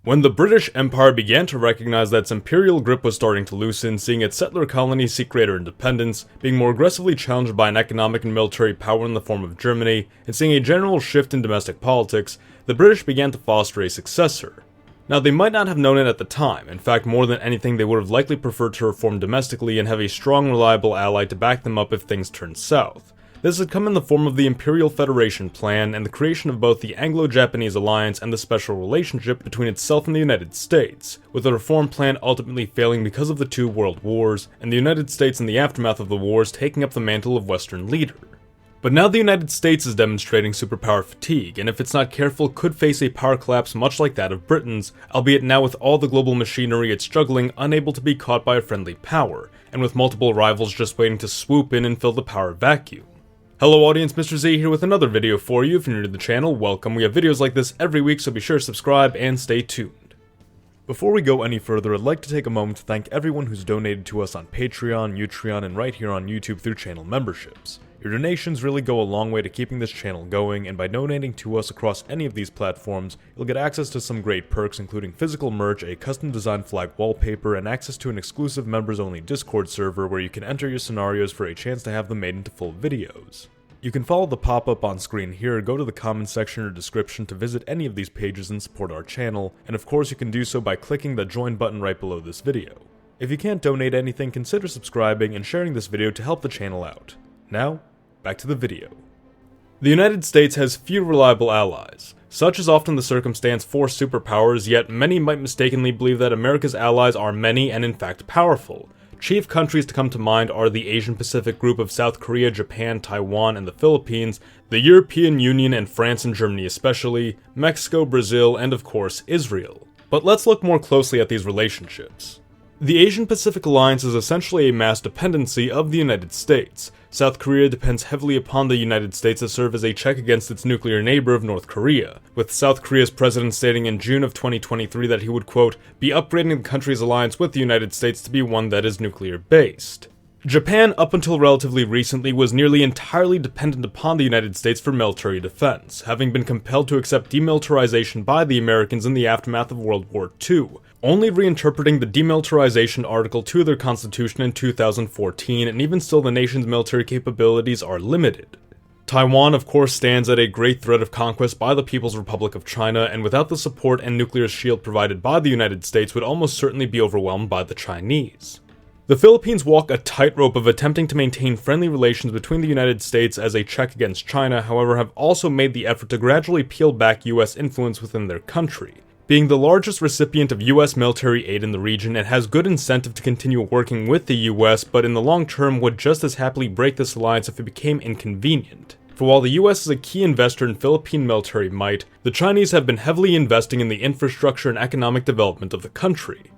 When the British Empire began to recognize that its imperial grip was starting to loosen, seeing its settler colonies seek greater independence, being more aggressively challenged by an economic and military power in the form of Germany, and seeing a general shift in domestic politics, the British began to foster a successor. Now, they might not have known it at the time. In fact, more than anything, they would have likely preferred to reform domestically and have a strong, reliable ally to back them up if things turned south. This had come in the form of the Imperial Federation Plan and the creation of both the Anglo-Japanese alliance and the special relationship between itself and the United States, with the reform plan ultimately failing because of the two world wars, and the United States in the aftermath of the wars taking up the mantle of Western leader. But now the United States is demonstrating superpower fatigue, and if it's not careful could face a power collapse much like that of Britain's, albeit now with all the global machinery it's juggling unable to be caught by a friendly power, and with multiple rivals just waiting to swoop in and fill the power vacuum. Hello audience, Mr. Z here with another video for you. If you're new to the channel, welcome. We have videos like this every week, so be sure to subscribe and stay tuned. Before we go any further, I'd like to take a moment to thank everyone who's donated to us on Patreon, Utreon, and right here on YouTube through channel memberships. Your donations really go a long way to keeping this channel going, and by donating to us across any of these platforms, you'll get access to some great perks including physical merch, a custom designed flag wallpaper, and access to an exclusive members-only Discord server where you can enter your scenarios for a chance to have them made into full videos. You can follow the pop-up on screen here, go to the comment section or description to visit any of these pages and support our channel, and of course you can do so by clicking the join button right below this video. If you can't donate anything, consider subscribing and sharing this video to help the channel out. Now, back to the video. The United States has few reliable allies. Such is often the circumstance for superpowers, yet many might mistakenly believe that America's allies are many and in fact powerful. Chief countries to come to mind are the Asian Pacific group of South Korea, Japan, Taiwan, and the Philippines, the European Union and France and Germany especially, Mexico, Brazil, and of course Israel. But let's look more closely at these relationships. The Asian Pacific Alliance is essentially a mass dependency of the United States. South Korea depends heavily upon the United States to serve as a check against its nuclear neighbor of North Korea, with South Korea's president stating in June of 2023 that he would, quote, be upgrading the country's alliance with the United States to be one that is nuclear-based. Japan, up until relatively recently, was nearly entirely dependent upon the United States for military defense, having been compelled to accept demilitarization by the Americans in the aftermath of World War II, only reinterpreting the demilitarization article to their constitution in 2014, and even still the nation's military capabilities are limited. Taiwan, of course, stands at a great threat of conquest by the People's Republic of China, and without the support and nuclear shield provided by the United States would almost certainly be overwhelmed by the Chinese. The Philippines walk a tightrope of attempting to maintain friendly relations between the United States as a check against China, however have also made the effort to gradually peel back US influence within their country. Being the largest recipient of US military aid in the region, it has good incentive to continue working with the US, but in the long term would just as happily break this alliance if it became inconvenient. For while the US is a key investor in Philippine military might, the Chinese have been heavily investing in the infrastructure and economic development of the country.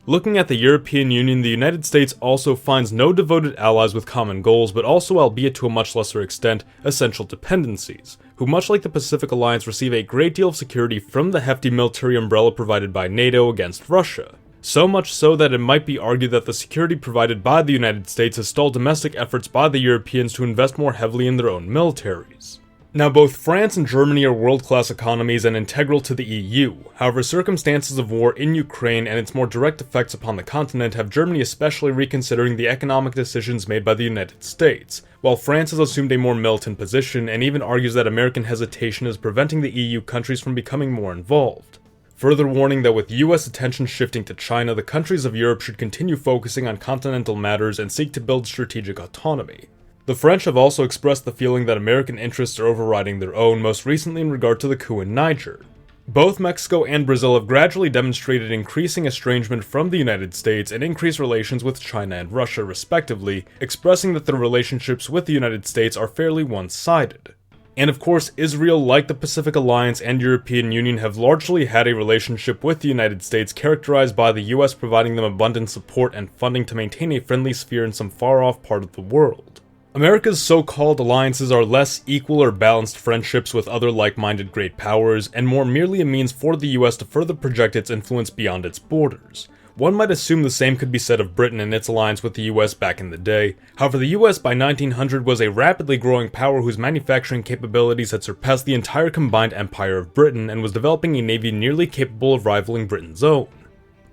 Looking at the European Union, the United States also finds no devoted allies with common goals, but also, albeit to a much lesser extent, essential dependencies, who much like the Pacific Alliance receive a great deal of security from the hefty military umbrella provided by NATO against Russia. So much so that it might be argued that the security provided by the United States has stalled domestic efforts by the Europeans to invest more heavily in their own militaries. Now, both France and Germany are world-class economies and integral to the EU. However, circumstances of war in Ukraine and its more direct effects upon the continent have Germany especially reconsidering the economic decisions made by the United States, while France has assumed a more militant position and even argues that American hesitation is preventing the EU countries from becoming more involved. Further warning that with US attention shifting to China, the countries of Europe should continue focusing on continental matters and seek to build strategic autonomy. The French have also expressed the feeling that American interests are overriding their own, most recently in regard to the coup in Niger. Both Mexico and Brazil have gradually demonstrated increasing estrangement from the United States and increased relations with China and Russia respectively, expressing that their relationships with the United States are fairly one-sided. And of course, Israel, like the Pacific Alliance and European Union, have largely had a relationship with the United States characterized by the US providing them abundant support and funding to maintain a friendly sphere in some far-off part of the world. America's so-called alliances are less equal or balanced friendships with other like-minded great powers, and more merely a means for the US to further project its influence beyond its borders. One might assume the same could be said of Britain and its alliance with the US back in the day. However, the US by 1900 was a rapidly growing power whose manufacturing capabilities had surpassed the entire combined empire of Britain and was developing a navy nearly capable of rivaling Britain's own.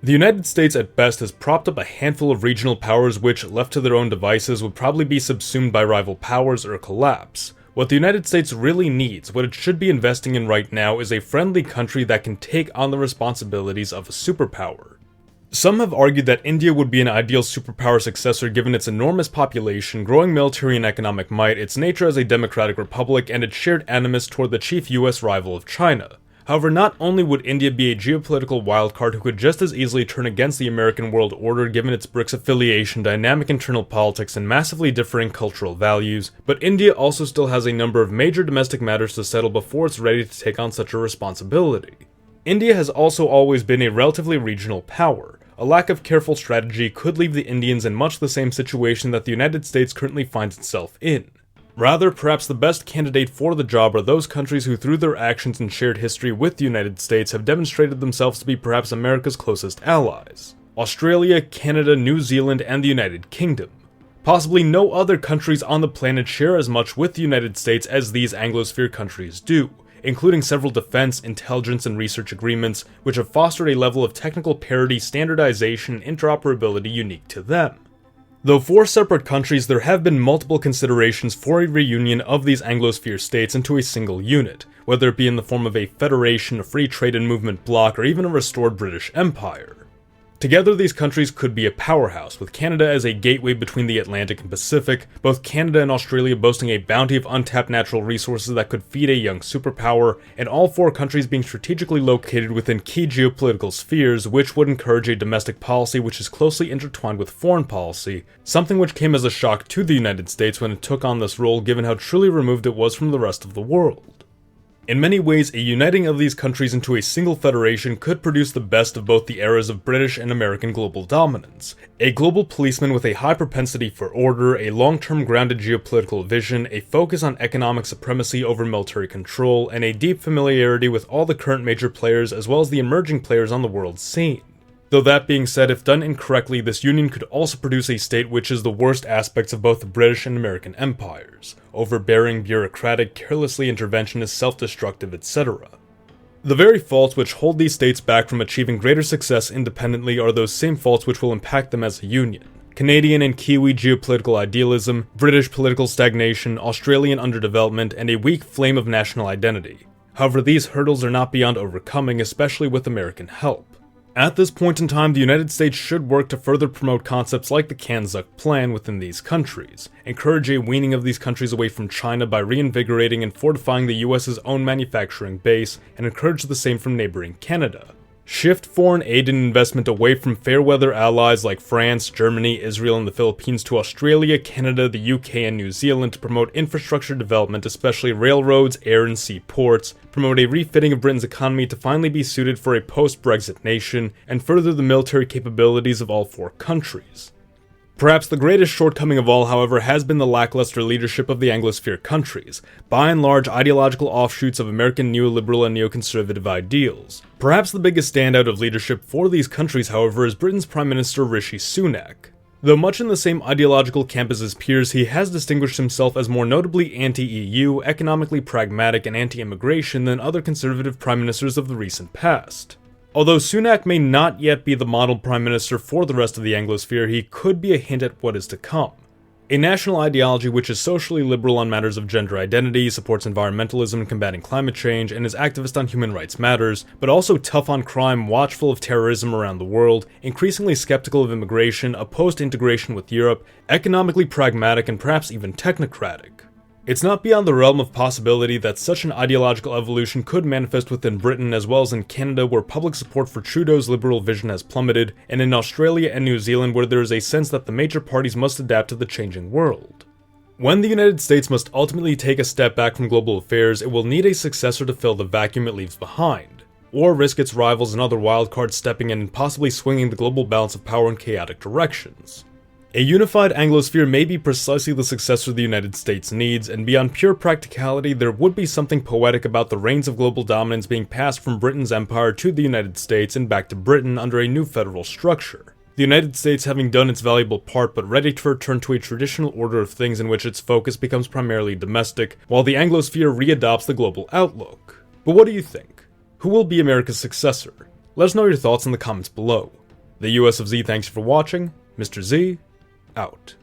The United States at best has propped up a handful of regional powers which, left to their own devices, would probably be subsumed by rival powers or collapse. What the United States really needs, what it should be investing in right now, is a friendly country that can take on the responsibilities of a superpower. Some have argued that India would be an ideal superpower successor given its enormous population, growing military and economic might, its nature as a democratic republic, and its shared animus toward the chief US rival of China. However, not only would India be a geopolitical wildcard who could just as easily turn against the American world order given its BRICS affiliation, dynamic internal politics, and massively differing cultural values, but India also still has a number of major domestic matters to settle before it's ready to take on such a responsibility. India has also always been a relatively regional power. A lack of careful strategy could leave the Indians in much the same situation that the United States currently finds itself in. Rather, perhaps the best candidate for the job are those countries who through their actions and shared history with the United States have demonstrated themselves to be perhaps America's closest allies. Australia, Canada, New Zealand, and the United Kingdom. Possibly no other countries on the planet share as much with the United States as these Anglosphere countries do, including several defense, intelligence, and research agreements, which have fostered a level of technical parity, standardization, and interoperability unique to them. Though for separate countries, there have been multiple considerations for a reunion of these Anglosphere states into a single unit, whether it be in the form of a federation, a free trade and movement bloc, or even a restored British Empire. Together, these countries could be a powerhouse, with Canada as a gateway between the Atlantic and Pacific, both Canada and Australia boasting a bounty of untapped natural resources that could feed a young superpower, and all four countries being strategically located within key geopolitical spheres, which would encourage a domestic policy which is closely intertwined with foreign policy, something which came as a shock to the United States when it took on this role given how truly removed it was from the rest of the world. In many ways, a uniting of these countries into a single federation could produce the best of both the eras of British and American global dominance. A global policeman with a high propensity for order, a long-term grounded geopolitical vision, a focus on economic supremacy over military control, and a deep familiarity with all the current major players as well as the emerging players on the world scene. Though that being said, if done incorrectly, this union could also produce a state which is the worst aspects of both the British and American empires: overbearing, bureaucratic, carelessly interventionist, self-destructive, etc. The very faults which hold these states back from achieving greater success independently are those same faults which will impact them as a union. Canadian and Kiwi geopolitical idealism, British political stagnation, Australian underdevelopment, and a weak flame of national identity. However, these hurdles are not beyond overcoming, especially with American help. At this point in time, the United States should work to further promote concepts like the CANZUK plan within these countries, encourage a weaning of these countries away from China by reinvigorating and fortifying the US's own manufacturing base, and encourage the same from neighboring Canada. Shift foreign aid and investment away from fair-weather allies like France, Germany, Israel, and the Philippines to Australia, Canada, the UK, and New Zealand to promote infrastructure development, especially railroads, air and sea ports, promote a refitting of Britain's economy to finally be suited for a post-Brexit nation, and further the military capabilities of all four countries. Perhaps the greatest shortcoming of all, however, has been the lackluster leadership of the Anglosphere countries, by and large ideological offshoots of American neoliberal and neoconservative ideals. Perhaps the biggest standout of leadership for these countries, however, is Britain's Prime Minister Rishi Sunak. Though much in the same ideological camp as his peers, he has distinguished himself as more notably anti-EU, economically pragmatic, and anti-immigration than other conservative prime ministers of the recent past. Although Sunak may not yet be the model prime minister for the rest of the Anglosphere, he could be a hint at what is to come. A national ideology which is socially liberal on matters of gender identity, supports environmentalism and combating climate change, and is activist on human rights matters, but also tough on crime, watchful of terrorism around the world, increasingly skeptical of immigration, opposed to integration with Europe, economically pragmatic, and perhaps even technocratic. It's not beyond the realm of possibility that such an ideological evolution could manifest within Britain as well as in Canada, where public support for Trudeau's liberal vision has plummeted, and in Australia and New Zealand, where there is a sense that the major parties must adapt to the changing world. When the United States must ultimately take a step back from global affairs, it will need a successor to fill the vacuum it leaves behind, or risk its rivals and other wildcards stepping in and possibly swinging the global balance of power in chaotic directions. A unified Anglosphere may be precisely the successor the United States needs, and beyond pure practicality, there would be something poetic about the reins of global dominance being passed from Britain's empire to the United States and back to Britain under a new federal structure. The United States having done its valuable part but ready to return to a traditional order of things in which its focus becomes primarily domestic, while the Anglosphere readopts the global outlook. But what do you think? Who will be America's successor? Let us know your thoughts in the comments below. The US of Z thanks you for watching. Mr. Z, out.